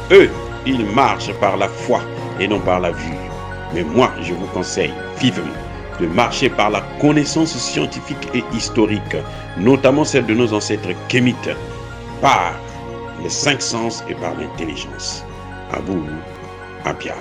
Eux, ils marchent par la foi et non par la vue. Mais moi, je vous conseille vivement de marcher par la connaissance scientifique et historique, notamment celle de nos ancêtres kémites, par les cinq sens et par l'intelligence. À vous, à Pierre.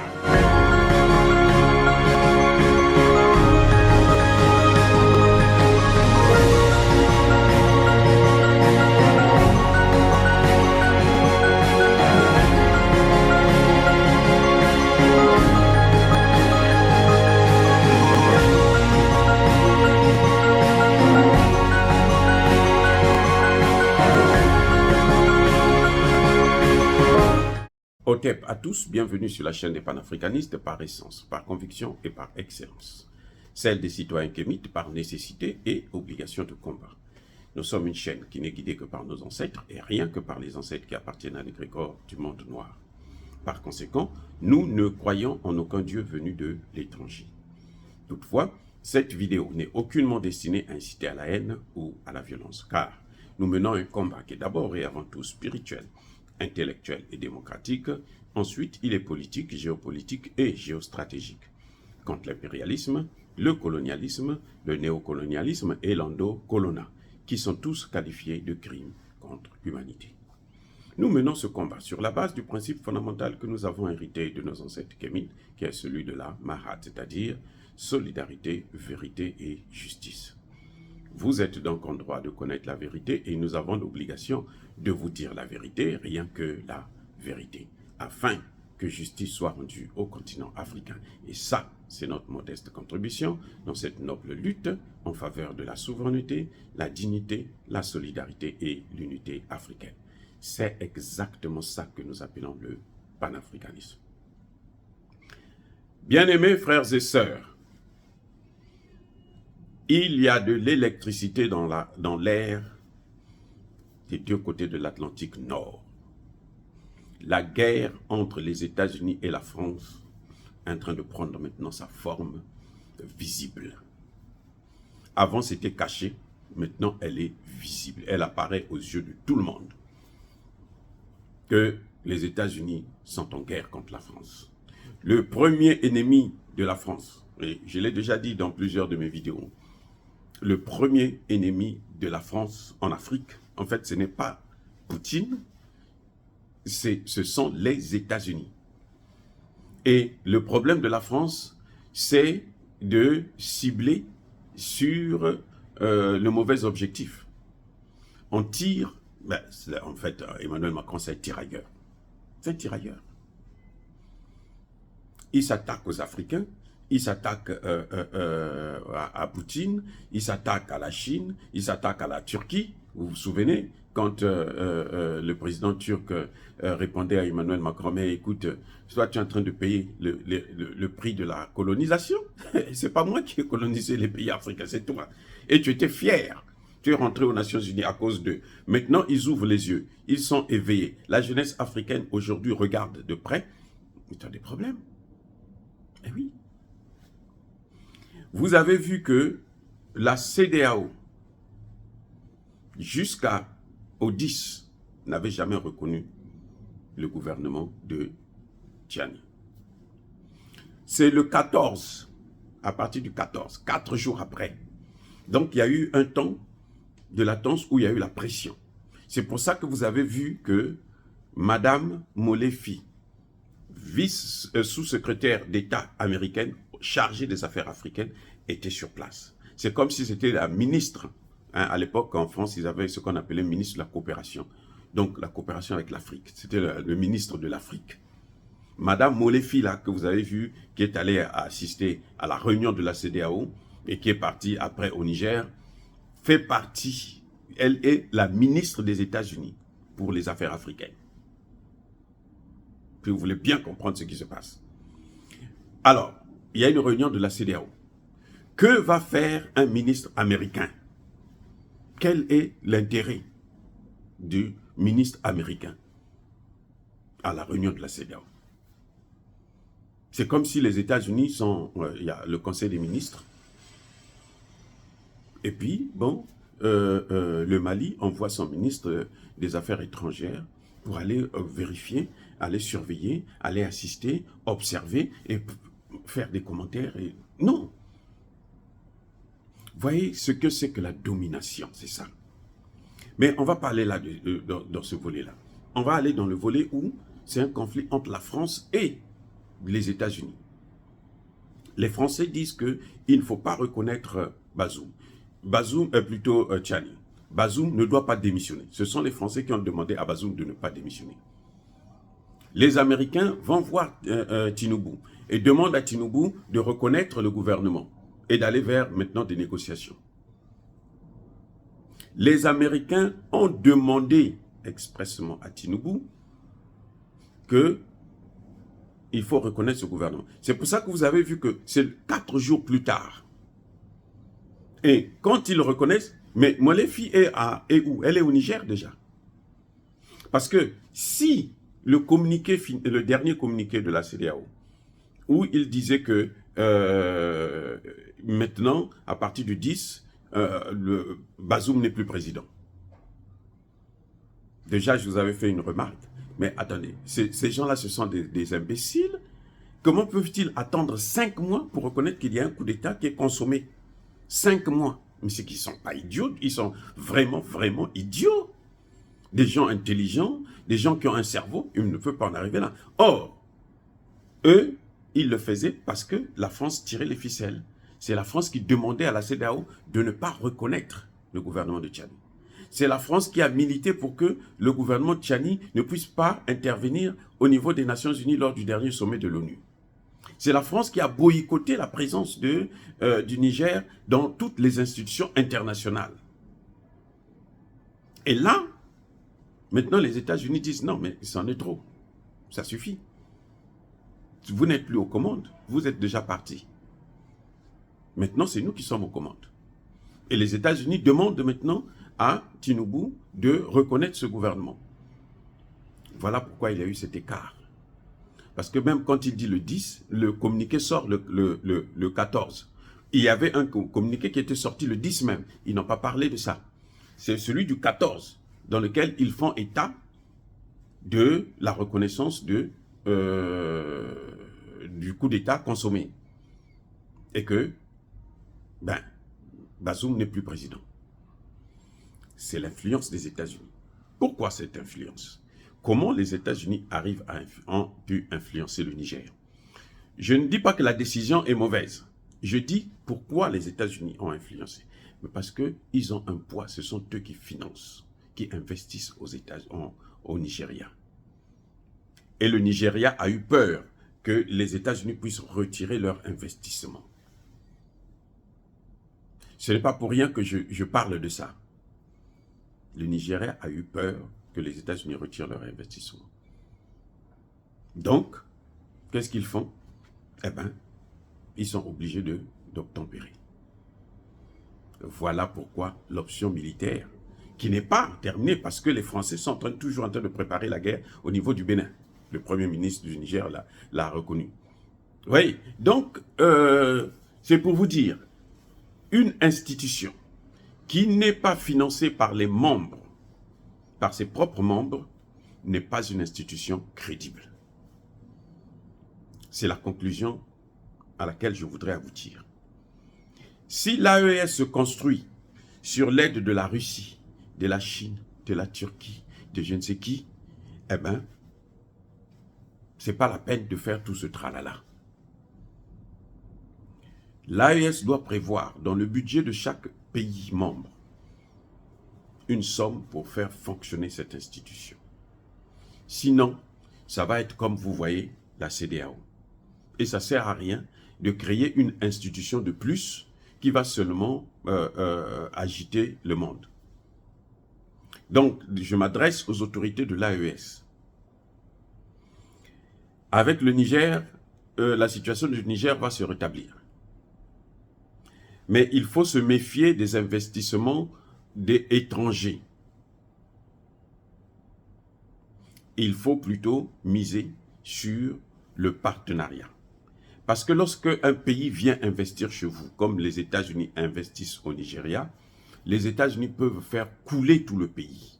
Otep à tous, bienvenue sur la chaîne des panafricanistes par essence, par conviction et par excellence. Celle des citoyens kémites par nécessité et obligation de combat. Nous sommes une chaîne qui n'est guidée que par nos ancêtres et rien que par les ancêtres qui appartiennent à l'égrégore du monde noir. Par conséquent, nous ne croyons en aucun dieu venu de l'étranger. Toutefois, cette vidéo n'est aucunement destinée à inciter à la haine ou à la violence, car nous menons un combat qui est d'abord et avant tout spirituel, intellectuel et démocratique. Ensuite, il est politique, géopolitique et géostratégique. Contre l'impérialisme, le colonialisme, le néocolonialisme et l'endocolonat, qui sont tous qualifiés de crimes contre l'humanité. Nous menons ce combat sur la base du principe fondamental que nous avons hérité de nos ancêtres kémites, qui est celui de la Mahat, c'est-à-dire solidarité, vérité et justice. Vous êtes donc en droit de connaître la vérité et nous avons l'obligation de vous dire la vérité, rien que la vérité, afin que justice soit rendue au continent africain. Et ça, c'est notre modeste contribution dans cette noble lutte en faveur de la souveraineté, la dignité, la solidarité et l'unité africaine. C'est exactement ça que nous appelons le panafricanisme. Bien-aimés frères et sœurs, il y a de l'électricité dans l'air des deux côtés de l'Atlantique Nord. La guerre entre les États-Unis et la France est en train de prendre maintenant sa forme visible. Avant, c'était caché. Maintenant, elle est visible. Elle apparaît aux yeux de tout le monde que les États-Unis sont en guerre contre la France. Le premier ennemi de la France, et je l'ai déjà dit dans plusieurs de mes vidéos, le premier ennemi de la France en Afrique, en fait, ce n'est pas Poutine, ce sont les États-Unis. Et le problème de la France, c'est de cibler sur le mauvais objectif. On tire, en fait, Emmanuel Macron, c'est un tirailleur. C'est un tirailleur. Il s'attaque aux Africains, il s'attaque à Poutine, il s'attaque à la Chine, il s'attaque à la Turquie. Vous vous souvenez, quand le président turc répondait à Emmanuel Macron, mais écoute, toi tu es en train de payer le prix de la colonisation. C'est pas moi qui ai colonisé les pays africains, c'est toi. Et tu étais fier. Tu es rentré aux Nations Unies à cause d'eux. Maintenant, ils ouvrent les yeux. Ils sont éveillés. La jeunesse africaine aujourd'hui regarde de près. Mais tu as des problèmes. Eh oui. Vous avez vu que la CEDEAO, jusqu'au 10, n'avait jamais reconnu le gouvernement de Tiani. C'est le 14, à partir du 14, 4 jours après. Donc il y a eu un temps de latence où il y a eu la pression. C'est pour ça que vous avez vu que Madame Molefi, sous-secrétaire d'État américaine, chargée des affaires africaines, était sur place. C'est comme si c'était la ministre. À l'époque, en France, ils avaient ce qu'on appelait ministre de la coopération. Donc, la coopération avec l'Afrique. C'était le ministre de l'Afrique. Madame Molefi, là, que vous avez vu, qui est allée assister à la réunion de la CEDEAO et qui est partie après au Niger, fait partie, elle est la ministre des États-Unis pour les affaires africaines. Puis vous voulez bien comprendre ce qui se passe. Alors, il y a une réunion de la CEDEAO. Que va faire un ministre américain? Quel est l'intérêt du ministre américain à la réunion de la CEDEAO? C'est comme si les États-Unis sont... il y a le Conseil des ministres. Et puis, bon, le Mali envoie son ministre des Affaires étrangères pour aller vérifier, aller surveiller, aller assister, observer et faire des commentaires. Non. Voyez ce que c'est que la domination, c'est ça. Mais on va parler là, dans ce volet-là. On va aller dans le volet où c'est un conflit entre la France et les États-Unis. Les Français disent qu'il ne faut pas reconnaître Bazoum. Bazoum est plutôt Tchani. Bazoum ne doit pas démissionner. Ce sont les Français qui ont demandé à Bazoum de ne pas démissionner. Les Américains vont voir Tinubu et demandent à Tinubu de reconnaître le gouvernement et d'aller vers maintenant des négociations. Les Américains ont demandé expressément à Tinubu qu'il faut reconnaître ce gouvernement. C'est pour ça que vous avez vu que c'est 4 jours plus tard. Et quand ils le reconnaissent, mais Molefi est où? Elle est au Niger déjà. Parce que si le dernier communiqué de la CEDEAO, où il disait que maintenant, à partir du 10, le Bazoum n'est plus président. Déjà, je vous avais fait une remarque. Mais attendez, ces gens-là, ce sont des imbéciles. Comment peuvent-ils attendre 5 mois pour reconnaître qu'il y a un coup d'État qui est consommé? 5 mois. Mais c'est qu'ils ne sont pas idiots, ils sont vraiment, vraiment idiots. Des gens intelligents, des gens qui ont un cerveau, ils ne peuvent pas en arriver là. Or, eux, ils le faisaient parce que la France tirait les ficelles. C'est la France qui demandait à la CEDEAO de ne pas reconnaître le gouvernement de Tchani. C'est la France qui a milité pour que le gouvernement de Tchani ne puisse pas intervenir au niveau des Nations Unies lors du dernier sommet de l'ONU. C'est la France qui a boycotté la présence du Niger dans toutes les institutions internationales. Et là, maintenant les États-Unis disent non, mais c'en est trop. Ça suffit. Vous n'êtes plus aux commandes, vous êtes déjà partis. Maintenant, c'est nous qui sommes aux commandes. Et les États-Unis demandent maintenant à Tinubu de reconnaître ce gouvernement. Voilà pourquoi il y a eu cet écart. Parce que même quand il dit le 10, le communiqué sort le 14. Il y avait un communiqué qui était sorti le 10 même. Ils n'ont pas parlé de ça. C'est celui du 14, dans lequel ils font état de la reconnaissance du coup d'État consommé. Et que, Bazoum n'est plus président. C'est l'influence des États-Unis. Pourquoi cette influence? Comment les États-Unis ont pu influencer le Niger? Je ne dis pas que la décision est mauvaise. Je dis pourquoi les États-Unis ont influencé. Mais parce qu'ils ont un poids, ce sont eux qui financent, qui investissent au Nigeria. Et le Nigeria a eu peur que les États-Unis puissent retirer leur investissement. Ce n'est pas pour rien que je parle de ça. Le Nigeria a eu peur que les États-Unis retirent leur investissement. Donc, qu'est-ce qu'ils font? Eh bien, ils sont obligés d'obtempérer. Voilà pourquoi l'option militaire, qui n'est pas terminée, parce que les Français sont toujours en train de préparer la guerre au niveau du Bénin. Le Premier ministre du Niger l'a reconnu. Oui, donc, c'est pour vous dire, une institution qui n'est pas financée par les membres, par ses propres membres, n'est pas une institution crédible. C'est la conclusion à laquelle je voudrais aboutir. Si l'AES se construit sur l'aide de la Russie, de la Chine, de la Turquie, de je ne sais qui, eh bien, ce n'est pas la peine de faire tout ce tralala. L'AES doit prévoir dans le budget de chaque pays membre une somme pour faire fonctionner cette institution. Sinon, ça va être comme vous voyez la CEDEAO. Et ça ne sert à rien de créer une institution de plus qui va seulement agiter le monde. Donc, je m'adresse aux autorités de l'AES. Avec le Niger, la situation du Niger va se rétablir. Mais il faut se méfier des investissements des étrangers. Il faut plutôt miser sur le partenariat. Parce que lorsque un pays vient investir chez vous, comme les États-Unis investissent au Nigeria, les États-Unis peuvent faire couler tout le pays.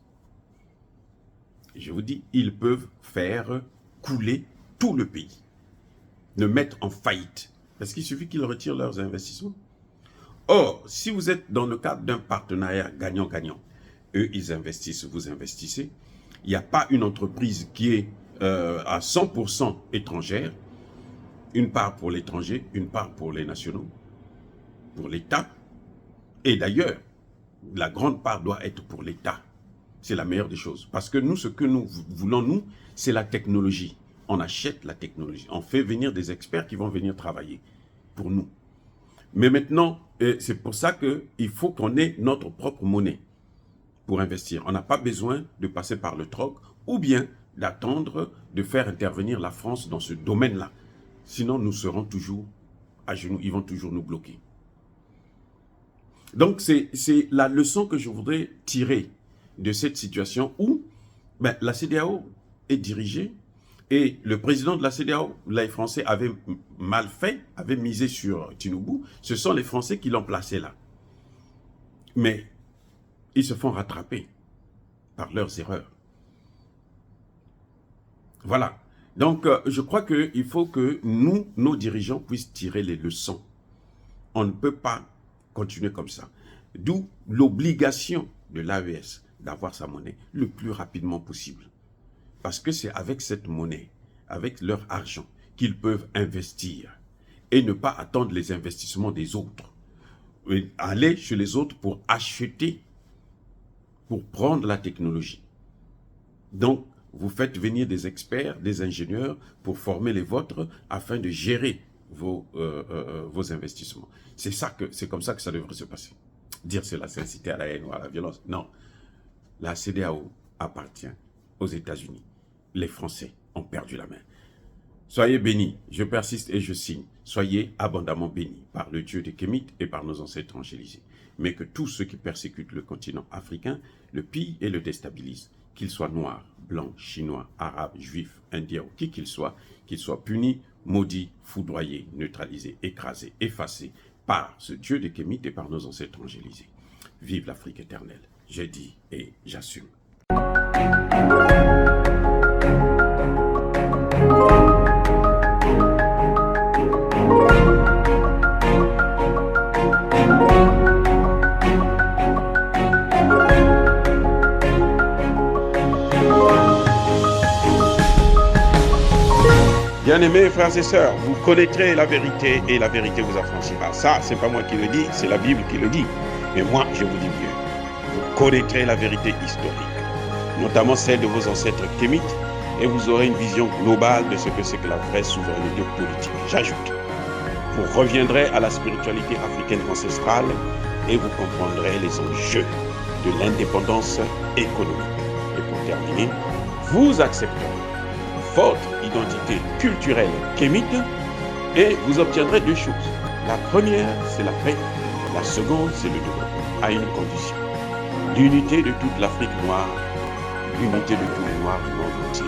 je vous dis, ils peuvent faire couler tout le pays, le mettre en faillite, parce qu'il suffit qu'ils retirent leurs investissements. Or, si vous êtes dans le cadre d'un partenariat gagnant-gagnant, eux, ils investissent, vous investissez, il n'y a pas une entreprise qui est à 100% étrangère, une part pour l'étranger, une part pour les nationaux, pour l'État, et d'ailleurs, la grande part doit être pour l'État. C'est la meilleure des choses. Parce que nous, ce que nous voulons, nous, c'est la technologie. On achète la technologie. On fait venir des experts qui vont venir travailler pour nous. Mais maintenant, c'est pour ça qu'il faut qu'on ait notre propre monnaie pour investir. On n'a pas besoin de passer par le troc ou bien d'attendre de faire intervenir la France dans ce domaine-là. Sinon, nous serons toujours à genoux. Ils vont toujours nous bloquer. Donc, c'est la leçon que je voudrais tirer de cette situation où la CEDEAO est dirigée et le président de la CEDEAO, les Français avaient mal fait, avaient misé sur Tinubu. Ce sont les Français qui l'ont placé là. Mais ils se font rattraper par leurs erreurs. Voilà. Donc, je crois qu'il faut que nous, nos dirigeants, puissent tirer les leçons. On ne peut pas continuer comme ça. D'où l'obligation de l'AES d'avoir sa monnaie le plus rapidement possible. Parce que c'est avec cette monnaie, avec leur argent, qu'ils peuvent investir et ne pas attendre les investissements des autres. Et aller chez les autres pour acheter, pour prendre la technologie. Donc, vous faites venir des experts, des ingénieurs pour former les vôtres afin de gérer vos investissements. C'est comme ça que ça devrait se passer. Dire cela, c'est inciter à la haine ou à la violence. Non. La CEDEAO appartient aux États-Unis. Les Français ont perdu la main. Soyez bénis, je persiste et je signe. Soyez abondamment bénis par le Dieu des Kémites et par nos ancêtres angélisés. Mais que tous ceux qui persécutent le continent africain le pillent et le déstabilisent, qu'ils soient noirs, blancs, chinois, arabes, juifs, indiens ou qui qu'ils soient punis, maudits, foudroyés, neutralisés, écrasés, effacés par ce Dieu des Kémites et par nos ancêtres angélisés. Vive l'Afrique éternelle. J'ai dit et j'assume. Bien-aimés frères et sœurs, vous connaîtrez la vérité et la vérité vous affranchira. Ça, c'est pas moi qui le dis, c'est la Bible qui le dit. Mais moi, je vous dis mieux. Vous connaîtrez la vérité historique, notamment celle de vos ancêtres kémites, et vous aurez une vision globale de ce que c'est que la vraie souveraineté politique. J'ajoute, vous reviendrez à la spiritualité africaine ancestrale et vous comprendrez les enjeux de l'indépendance économique. Et pour terminer, vous accepterez votre identité culturelle kémite et vous obtiendrez deux choses. La première, c'est la paix. La seconde, c'est le développement, à une condition. L'unité de toute l'Afrique noire, l'unité de tous les Noirs du monde entier.